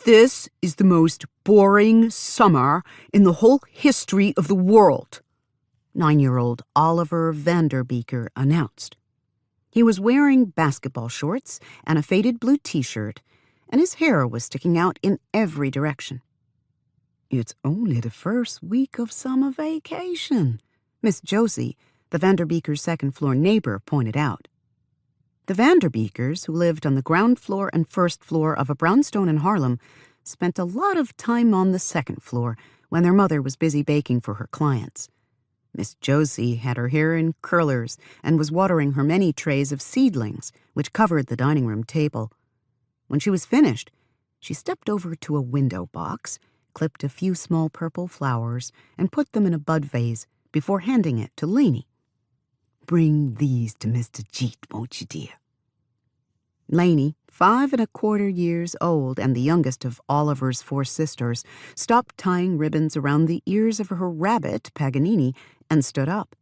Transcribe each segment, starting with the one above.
This is the most boring summer in the whole history of the world, 9-year-old Oliver Vanderbeeker announced. He was wearing basketball shorts and a faded blue t-shirt, and his hair was sticking out in every direction. It's only the first week of summer vacation, Miss Josie, the Vanderbeekers' second-floor neighbor, pointed out. The Vanderbeekers, who lived on the ground floor and first floor of a brownstone in Harlem, spent a lot of time on the second floor when their mother was busy baking for her clients. Miss Josie had her hair in curlers and was watering her many trays of seedlings, which covered the dining room table. When she was finished, she stepped over to a window box, clipped a few small purple flowers, and put them in a bud vase before handing it to Laney. "Bring these to Mr. Jeet, won't you, dear?" Laney, 5¼ years old and the youngest of Oliver's 4 sisters, stopped tying ribbons around the ears of her rabbit, Paganini, and stood up.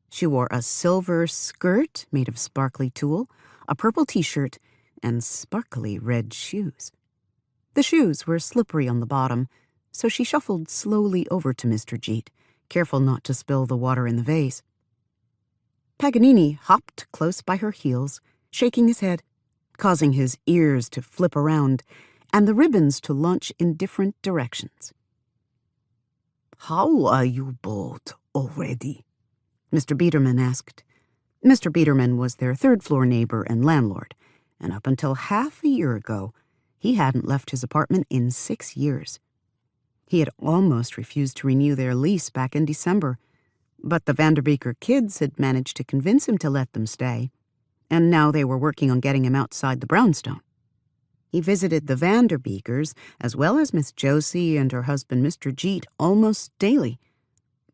She wore a silver skirt made of sparkly tulle, a purple t-shirt, and sparkly red shoes. The shoes were slippery on the bottom, so she shuffled slowly over to Mr. Jeet, careful not to spill the water in the vase. Paganini hopped close by her heels, shaking his head, causing his ears to flip around and the ribbons to launch in different directions. "How are you both already?" Mr. Biederman asked. Mr. Biederman was their third-floor neighbor and landlord, and up until half a year ago, he hadn't left his apartment in 6 years. He had almost refused to renew their lease back in December, but the Vanderbeeker kids had managed to convince him to let them stay, and now they were working on getting him outside the brownstone. He visited the Vanderbeekers, as well as Miss Josie and her husband Mr. Jeet, almost daily,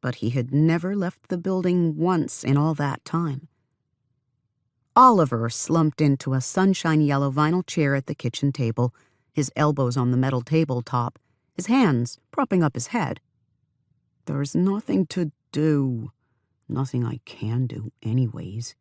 but he had never left the building once in all that time. Oliver slumped into a sunshine-yellow vinyl chair at the kitchen table, his elbows on the metal tabletop, his hands propping up his head. "There's nothing to do. Nothing I can do, anyways,"